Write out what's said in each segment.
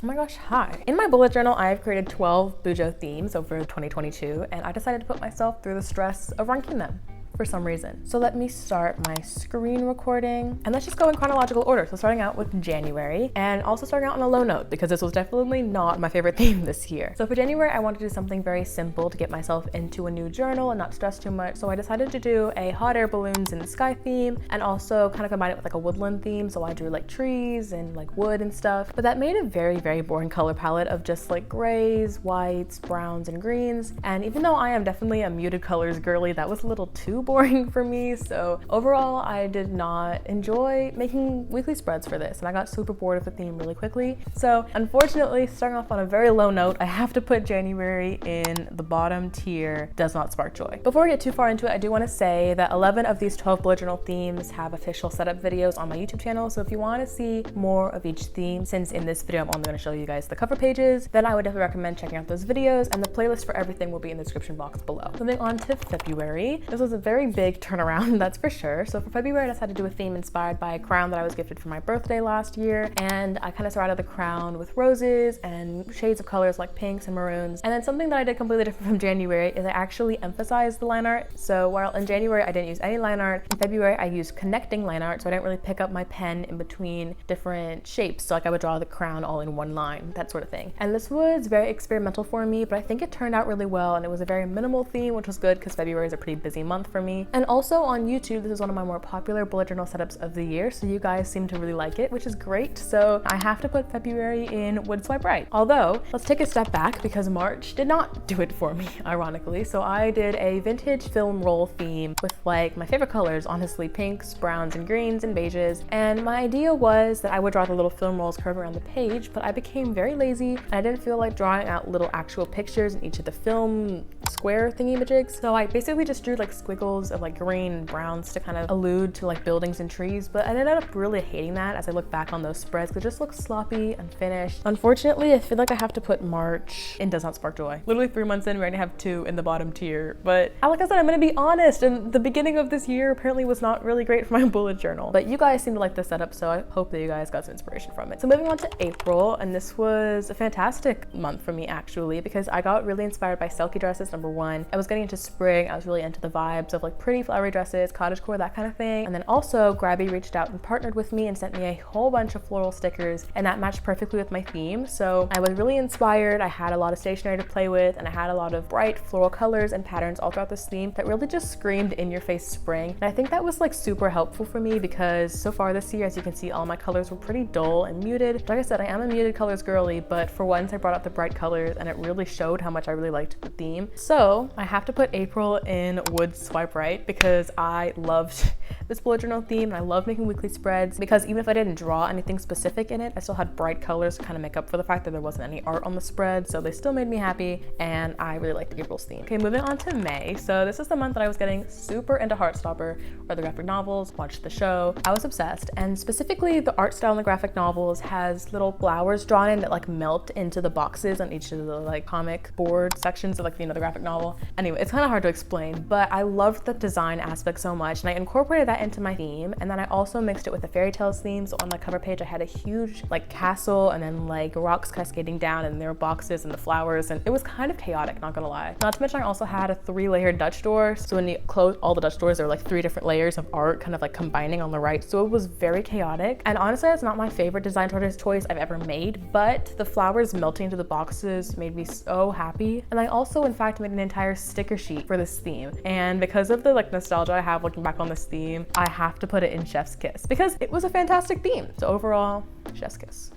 Oh my gosh, hi. In my bullet journal, I have created 12 bujo themes over 2022, and I decided to put myself through the stress of ranking them for some reason. So let me start my screen recording, and let's just go in chronological order. So starting out with January, and also starting out on a low note because this was definitely not my favorite theme this year. So for January, I wanted to do something very simple to get myself into a new journal and not stress too much. So I decided to do a hot air balloons in the sky theme, and also kind of combine it with like a woodland theme. So I drew like trees and like wood and stuff, but that made a very, very boring color palette of just like grays, whites, browns, and greens. And even though I am definitely a muted colors girly, that was a little too boring for me. So overall, I did not enjoy making weekly spreads for this, and I got super bored of the theme really quickly. So unfortunately, starting off on a very low note, I have to put January in the bottom tier, does not spark joy. Before we get too far into it, I do want to say that 11 of these 12 bullet journal themes have official setup videos on my YouTube channel. So if you want to see more of each theme, since in this video I'm only going to show you guys the cover pages, then I would definitely recommend checking out those videos, and the playlist for everything will be in the description box below. Moving on to February. This was a very big turnaround, that's for sure. So for February, I decided to do a theme inspired by a crown that I was gifted for my birthday last year, and I kind of surrounded the crown with roses and shades of colors like pinks and maroons. And then something that I did completely different from January is I actually emphasized the line art. So while in January I didn't use any line art, in February I used connecting line art, so I didn't really pick up my pen in between different shapes. So like I would draw the crown all in one line, that sort of thing. And this was very experimental for me, but I think it turned out really well, and it was a very minimal theme, which was good because February is a pretty busy month for me. And also on YouTube, this is one of my more popular bullet journal setups of the year, so you guys seem to really like it, which is great. So I have to put February in Wood Swipe Right. Although, let's take a step back because March did not do it for me, ironically. So I did a vintage film roll theme with like my favorite colors, honestly, pinks, browns, and greens, and beiges. And my idea was that I would draw the little film rolls curve around the page, but I became very lazy and I didn't feel like drawing out little actual pictures in each of the film square thingy-majigs. So I basically just drew like squiggles of like green and browns to kind of allude to like buildings and trees, but I ended up really hating that as I look back on those spreads because it just looks sloppy, unfinished. Unfortunately, I feel like I have to put March in Does Not Spark Joy. Literally 3 months in, we already have 2 in the bottom tier, but like I said, I'm gonna be honest, and the beginning of this year apparently was not really great for my bullet journal, but you guys seem to like the setup, so I hope that you guys got some inspiration from it. So moving on to April, and this was a fantastic month for me actually, because I got really inspired by Selkie dresses, number one. I was getting into spring, I was really into the vibes of like pretty flowery dresses, cottagecore, that kind of thing. And then also Grabby reached out and partnered with me and sent me a whole bunch of floral stickers, and that matched perfectly with my theme. So I was really inspired. I had a lot of stationery to play with, and I had a lot of bright floral colors and patterns all throughout this theme that really just screamed in your face spring. And I think that was like super helpful for me because so far this year, as you can see, all my colors were pretty dull and muted. Like I said, I am a muted colors girly, but for once I brought out the bright colors and it really showed how much I really liked the theme. So I have to put April in Wood Swipe Right because I loved this bullet journal theme, and I love making weekly spreads because even if I didn't draw anything specific in it, I still had bright colors to kind of make up for the fact that there wasn't any art on the spread, so they still made me happy, and I really liked April's theme. Okay, moving on to May. So this is the month that I was getting super into Heartstopper, read the graphic novels, watched the show. I was obsessed, and specifically the art style in the graphic novels has little flowers drawn in that like melt into the boxes on each of the like comic board sections of like, you know, the graphic novel. Anyway, it's kind of hard to explain, but I loved the design aspect so much, and I incorporated that into my theme, and then I also mixed it with the fairy tales theme. So on my cover page I had a huge like castle and then like rocks cascading down, and there were boxes and the flowers, and it was kind of chaotic, not gonna lie. Not to mention I also had a 3-layered Dutch door, so when you close all the Dutch doors there were like 3 different layers of art kind of like combining on the right, so it was very chaotic. And honestly, it's not my favorite design choice I've ever made, but the flowers melting into the boxes made me so happy. And I also in fact made an entire sticker sheet for this theme, and because of the like nostalgia I have looking back on this theme, I have to put it in Chef's Kiss because it was a fantastic theme. So overall, Chef's Kiss.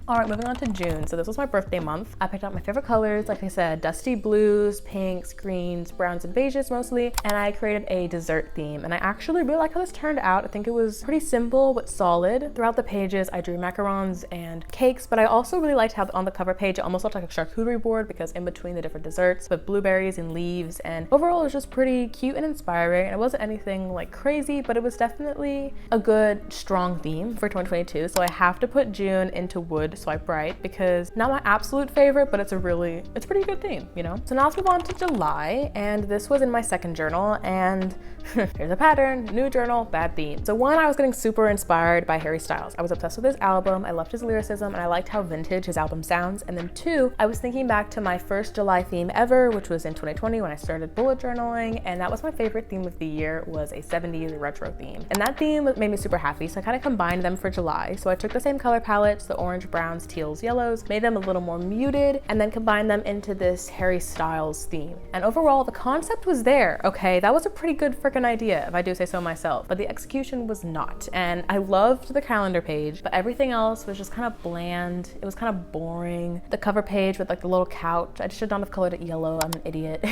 All right, moving on to June. So this was my birthday month. I picked out my favorite colors, like I said, dusty blues, pinks, greens, browns, and beiges mostly, and I created a dessert theme. And I actually really like how this turned out. I think it was pretty simple but solid. Throughout the pages, I drew macarons and cakes, but I also really liked how on the cover page, it almost looked like a charcuterie board because in between the different desserts with blueberries and leaves, and overall it was just pretty cute and inspiring. And it wasn't anything like crazy, but it was definitely a good, strong theme for 2022. So I have to put June into Wood wood swipe right because not my absolute favorite, but it's a pretty good theme, you know? So now let's move on to July, and this was in my second journal, and here's a pattern, new journal, bad theme. So one, I was getting super inspired by Harry Styles. I was obsessed with his album, I loved his lyricism, and I liked how vintage his album sounds. And then two, I was thinking back to my first July theme ever, which was in 2020 when I started bullet journaling, and that was my favorite theme of the year, was a 70s retro theme. And that theme made me super happy, so I kind of combined them for July. So I took the same color palettes, the orange, browns, teals, yellows, made them a little more muted, and then combined them into this Harry Styles theme. And overall, the concept was there, okay? That was a pretty good freaking idea, if I do say so myself, but the execution was not. And I loved the calendar page, but everything else was just kind of bland. It was kind of boring. The cover page with like the little couch, I should not have colored it yellow, I'm an idiot.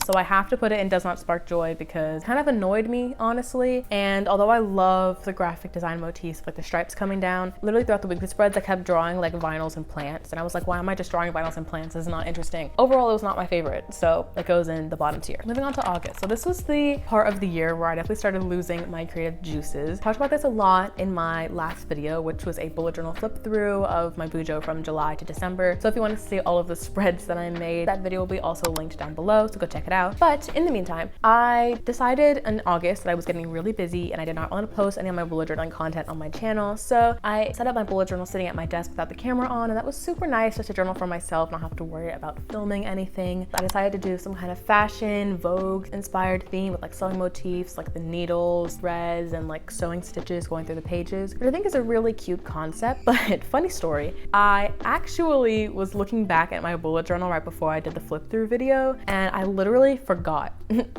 So I have to put it in Does Not Spark Joy because it kind of annoyed me, honestly. And although I love the graphic design motifs, like the stripes coming down, literally throughout the weekly spreads, I kept drawing like vinyls and plants. And I was like, why am I just drawing vinyls and plants? This is not interesting. Overall, it was not my favorite. So it goes in the bottom tier. Moving on to August. So this was the part of the year where I definitely started losing my creative juices. I talked about this a lot in my last video, which was a bullet journal flip through of my bujo from July to December. So if you want to see all of the spreads that I made, that video will be also linked down below, so go check it out. But in the meantime, I decided in August that I was getting really busy and I did not want to post any of my bullet journaling content on my channel. So I set up my bullet journal sitting at my desk without the camera on, and that was super nice, just to journal for myself, not have to worry about filming anything. I decided to do some kind of fashion, Vogue inspired theme with like sewing motifs, like the needles, threads, and like sewing stitches going through the pages, which I think is a really cute concept. But funny story, I actually was looking back at my bullet journal right before I did the flip through video, and I literally forgot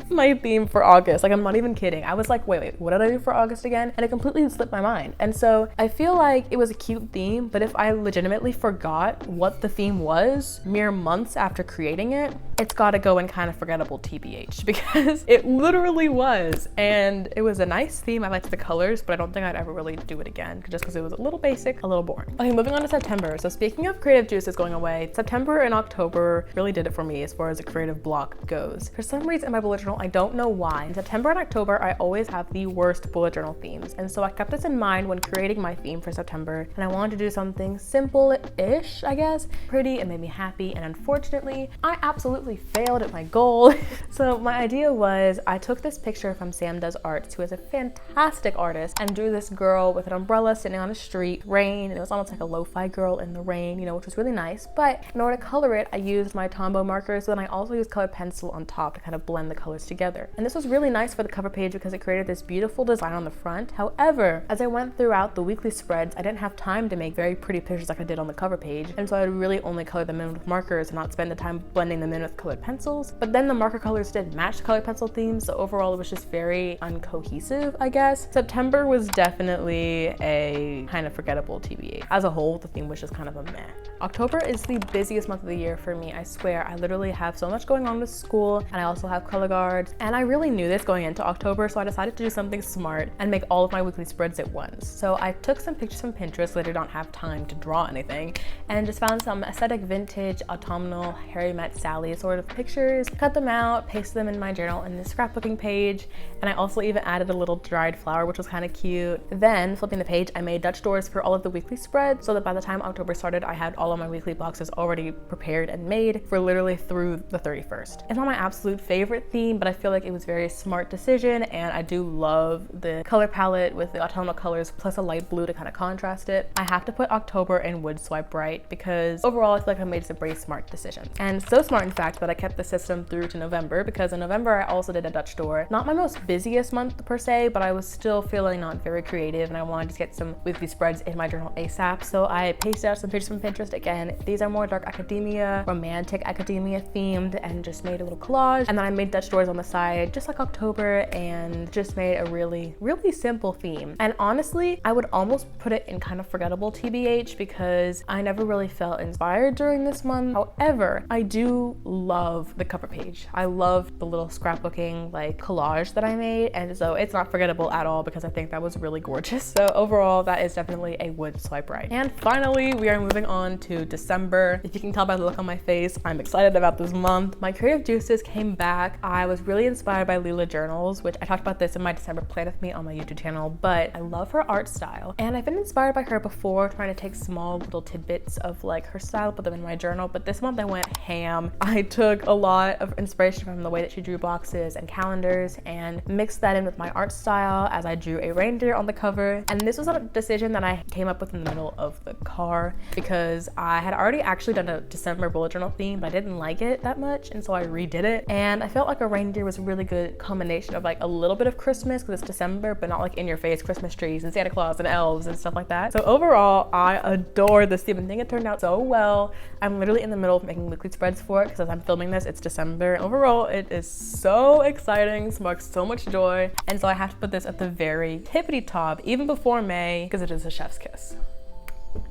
my theme for August. Like, I'm not even kidding. I was like, wait, what did I do for August again? And it completely slipped my mind. And so I feel like it was a cute theme, but if I legitimately forgot what the theme was mere months after creating it, it's gotta go in kind of forgettable TBH, because it literally was. And it was a nice theme. I liked the colors, but I don't think I'd ever really do it again, just because it was a little basic, a little boring. Okay, moving on to September. So speaking of creative juices going away, September and October really did it for me as far as a creative block goes. For some reason in my bullet journal, I don't know why, in September and October, I always have the worst bullet journal themes. And so I kept this in mind when creating my theme for September, and I wanted to do something simple-ish, I guess, pretty and made me happy. And unfortunately, I absolutely failed at my goal. So my idea was, I took this picture from Sam Does Arts, who is a fantastic artist, and drew this girl with an umbrella sitting on a street, rain, and it was almost like a lo-fi girl in the rain, you know, which was really nice. But in order to color it, I used my Tombow markers, and I also used colored pencil on top to kind of blend the colors together. And this was really nice for the cover page because it created this beautiful design on the front. However, as I went throughout the weekly spreads, I didn't have time to make very pretty pictures like I did on the cover page, and so I would really only color them in with markers and not spend the time blending them in with colored pencils. But then the marker colors did match the colored pencil theme, so overall it was just very uncohesive, I guess. September was definitely a kind of forgettable TBA. As a whole, the theme was just kind of a meh. October is the busiest month of the year for me, I swear. I literally have so much going on with school, and I also have color guards, and I really knew this going into October, so I decided to do something smart and make all of my weekly spreads at once. So I took some pictures from Pinterest, so I did not have time to draw anything, and just found some aesthetic vintage autumnal Harry Met Sally sort of pictures, cut them out, pasted them in my journal in the scrapbooking page, and I also even added a little dried flower, which was kind of cute. Then flipping the page, I made Dutch doors for all of the weekly spreads, so that by the time October started, I had all of my weekly boxes already prepared and made for literally through the 31st. It's not my absolute favorite theme, but I feel like it was a very smart decision, and I do love the color palette with the autumnal colors plus a light blue to kind of contrast it. I have to put October in wood swipe right because overall I feel like I made some very smart decisions. And so smart, in fact, that I kept the system through to November, because in November I also did a Dutch door. Not my most busiest month per se, but I was still feeling not very creative, and I wanted to get some weekly spreads in my journal ASAP. So I pasted out some pictures from Pinterest again. These are more dark academia, romantic academia themed, and just made a little collage. And then I made Dutch doors on the side, just like October, and just made a really simple theme. And honestly, I would almost put it in kind of forgettable TBH because I never really felt inspired during this month. However, I do love the cover page. I love the little scrapbooking like collage that I made, and so it's not forgettable at all because I think that was really gorgeous. So overall, that is definitely a wood swipe right. And finally, we are moving on into December. If you can tell by the look on my face, I'm excited about this month. My creative juices came back. I was really inspired by Lila Journals, which I talked about this in my December Plan With Me on my YouTube channel, but I love her art style. And I've been inspired by her before, trying to take small little tidbits of like her style, put them in my journal, but this month I went ham. I took a lot of inspiration from the way that she drew boxes and calendars and mixed that in with my art style as I drew a reindeer on the cover. And this was a decision that I came up with in the middle of the car because I had already actually done a December bullet journal theme, but I didn't like it that much, and so I redid it. And I felt like a reindeer was a really good combination of like a little bit of Christmas because it's December, but not like in your face Christmas trees and Santa Claus and elves and stuff like that. So overall, I adore this theme and think it turned out so well. I'm literally in the middle of making weekly spreads for it because as I'm filming this, it's December. Overall, it is so exciting, sparks so much joy, and so I have to put this at the very tippity top, even before May, because it is a chef's kiss.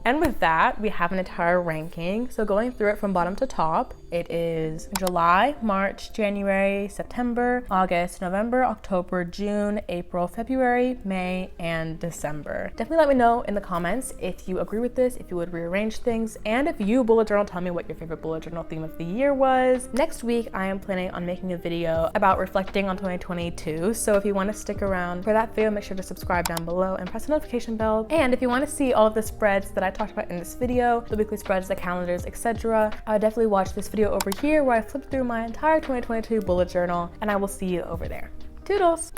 And with that, we have an entire ranking. So going through it from bottom to top, it is July, March, January, September, August, November, October, June, April, February, May, and December. Definitely let me know in the comments if you agree with this, if you would rearrange things, and if you bullet journal, tell me what your favorite bullet journal theme of the year was. Next week, I am planning on making a video about reflecting on 2022. So if you want to stick around for that video, make sure to subscribe down below and press the notification bell. And if you want to see all of the spreads that I talked about in this video, the weekly spreads, the calendars, etc., I would definitely watch this video over here where I flipped through my entire 2022 bullet journal, and I will see you over there. Toodles!